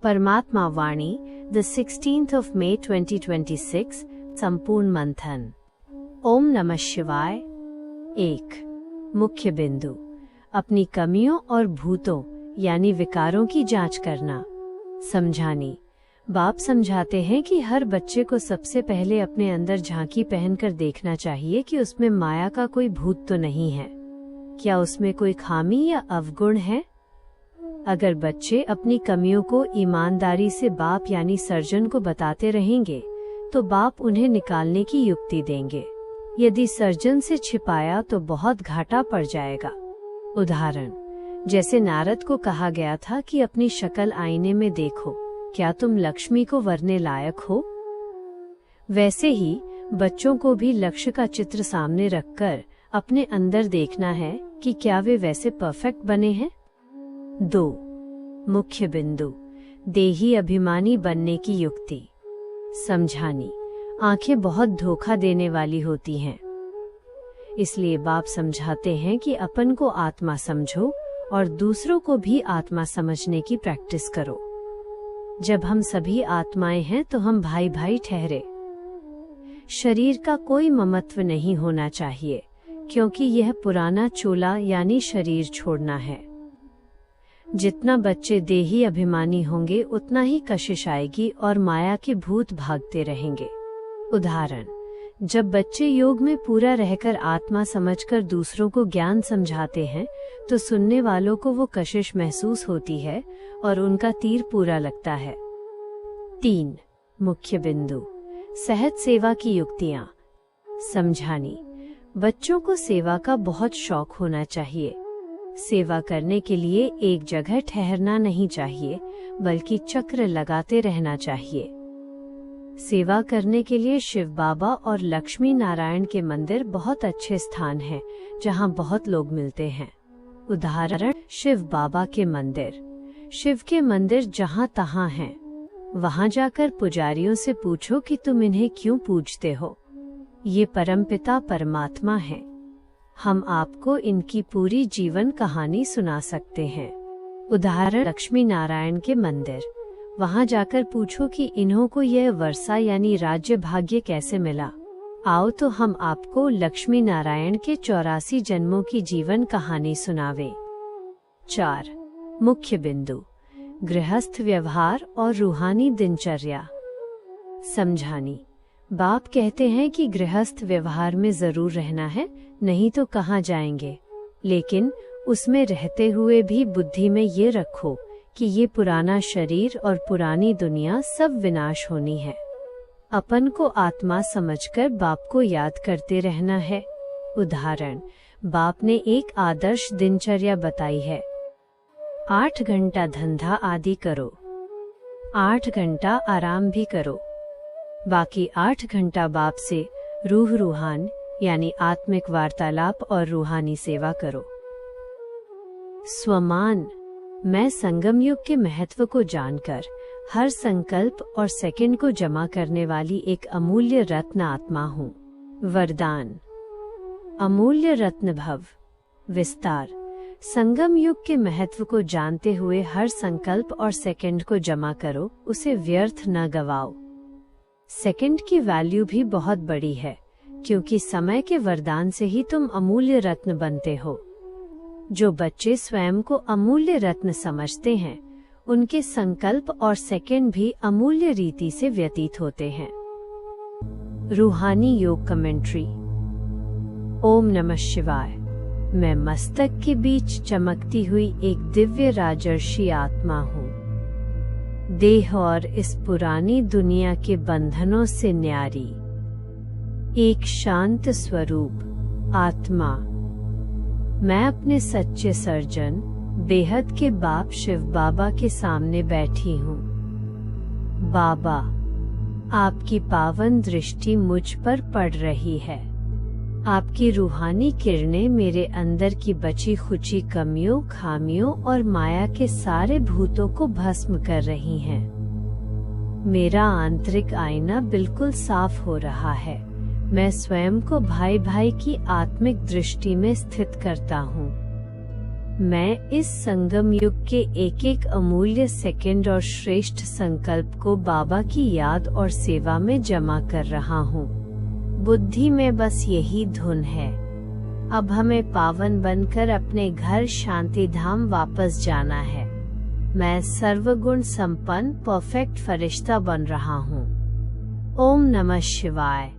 परमात्मा वाणी, the 16th of May 2026, संपूर्ण मंथन। ओम नमः शिवाय। 1। मुख्य बिंदु, अपनी कमियों और भूतों यानी विकारों की जांच करना। समझानी। बाप समझाते हैं कि हर बच्चे को सबसे पहले अपने अंदर झांकी पहनकर देखना चाहिए कि उसमें माया का कोई भूत तो नहीं है। क्या उसमें कोई खामी या अवगुण है? अगर बच्चे अपनी कमियों को ईमानदारी से बाप यानी सर्जन को बताते रहेंगे तो बाप उन्हें निकालने की युक्ति देंगे। यदि सर्जन से छिपाया तो बहुत घाटा पड़ जाएगा। उदाहरण, जैसे नारद को कहा गया था कि अपनी शक्ल आईने में देखो, क्या तुम लक्ष्मी को वरने लायक हो? वैसे ही बच्चों को भी लक्ष्य का चित्र सामने रखकर अपने अंदर देखना है कि क्या वे वैसे परफेक्ट बने हैं। 2। मुख्य बिंदु, देही अभिमानी बनने की युक्ति। समझानी। आंखें बहुत धोखा देने वाली होती हैं, इसलिए बाप समझाते हैं कि अपन को आत्मा समझो और दूसरों को भी आत्मा समझने की प्रैक्टिस करो। जब हम सभी आत्माएं हैं तो हम भाई भाई ठहरे। शरीर का कोई ममत्व नहीं होना चाहिए, क्योंकि यह पुराना चोला यानी शरीर छोड़ना है। जितना बच्चे देही अभिमानी होंगे उतना ही कशिश आएगी और माया के भूत भागते रहेंगे। उदाहरण, जब बच्चे योग में पूरा रहकर आत्मा समझकर दूसरों को ज्ञान समझाते हैं तो सुनने वालों को वो कशिश महसूस होती है और उनका तीर पूरा लगता है। 3। मुख्य बिंदु, सहज सेवा की युक्तियां। समझानी। बच्चों को सेवा का बहुत शौक होना चाहिए। सेवा करने के लिए एक जगह ठहरना नहीं चाहिए, बल्कि चक्र लगाते रहना चाहिए। सेवा करने के लिए शिव बाबा और लक्ष्मी नारायण के मंदिर बहुत अच्छे स्थान हैं, जहां बहुत लोग मिलते हैं। उदाहरण, शिव बाबा के मंदिर। शिव के मंदिर जहां तहां हैं, वहां जाकर पुजारियों से पूछो कि तुम इन्हें क्यों पूजते हो। ये परमपिता परमात्मा हैं। हम आपको इनकी पूरी जीवन कहानी सुना सकते हैं। उदाहरण, लक्ष्मी नारायण के मंदिर। वहां जाकर पूछो कि इन्हों को यह वर्षा यानी राज्य भाग्य कैसे मिला। आओ तो हम आपको लक्ष्मी नारायण के 84 जन्मों की जीवन कहानी सुनावे। 4। मुख्य बिंदु, गृहस्थ व्यवहार और रूहानी दिनचर्या। समझानी। बाप कहते हैं कि गृहस्थ व्यवहार में जरूर रहना है, नहीं तो कहाँ जाएंगे। लेकिन उसमें रहते हुए भी बुद्धि में ये रखो कि ये पुराना शरीर और पुरानी दुनिया सब विनाश होनी है। अपन को आत्मा समझकर बाप को याद करते रहना है। उदाहरण, बाप ने एक आदर्श दिनचर्या बताई है। 8 घंटा धंधा आदि करो, 8 घंटा आराम भी करो, बाकी 8 घंटा बाप से रूहान यानी आत्मिक वार्तालाप और रूहानी सेवा करो। स्वमान। मैं संगम युग के महत्व को जानकर हर संकल्प और सेकंड को जमा करने वाली एक अमूल्य रत्न आत्मा हूँ। वरदान। अमूल्य रत्न भव। विस्तार। संगम युग के महत्व को जानते हुए हर संकल्प और सेकंड को जमा करो, उसे व्यर्थ न गवाओ। सेकंड की वैल्यू भी बहुत बड़ी है, क्योंकि समय के वरदान से ही तुम अमूल्य रत्न बनते हो। जो बच्चे स्वयं को अमूल्य रत्न समझते हैं, उनके संकल्प और सेकंड भी अमूल्य रीति से व्यतीत होते हैं। रूहानी योग कमेंट्री। ओम नमः शिवाय। मैं मस्तक के बीच चमकती हुई एक दिव्य राजर्षि आत्मा हूँ। देह और इस पुरानी दुनिया के बंधनों से न्यारी एक शांत स्वरूप आत्मा। मैं अपने सच्चे सर्जन बेहद के बाप शिव बाबा के सामने बैठी हूँ। बाबा, आपकी पावन दृष्टि मुझ पर पड़ रही है। आपकी रूहानी किरणें मेरे अंदर की बची खुची कमियों, खामियों और माया के सारे भूतों को भस्म कर रही हैं। मेरा आंतरिक आईना बिल्कुल साफ हो रहा है। मैं स्वयं को भाई भाई की आत्मिक दृष्टि में स्थित करता हूँ। मैं इस संगम युग के एक एक अमूल्य सेकंड और श्रेष्ठ संकल्प को बाबा की याद और सेवा में जमा कर रहा हूँ। बुद्धि में बस यही धुन है। अब हमें पावन बनकर अपने घर शांति धाम वापस जाना है। मैं सर्वगुण संपन्न परफेक्ट फरिश्ता बन रहा हूँ। ओम नमः शिवाय।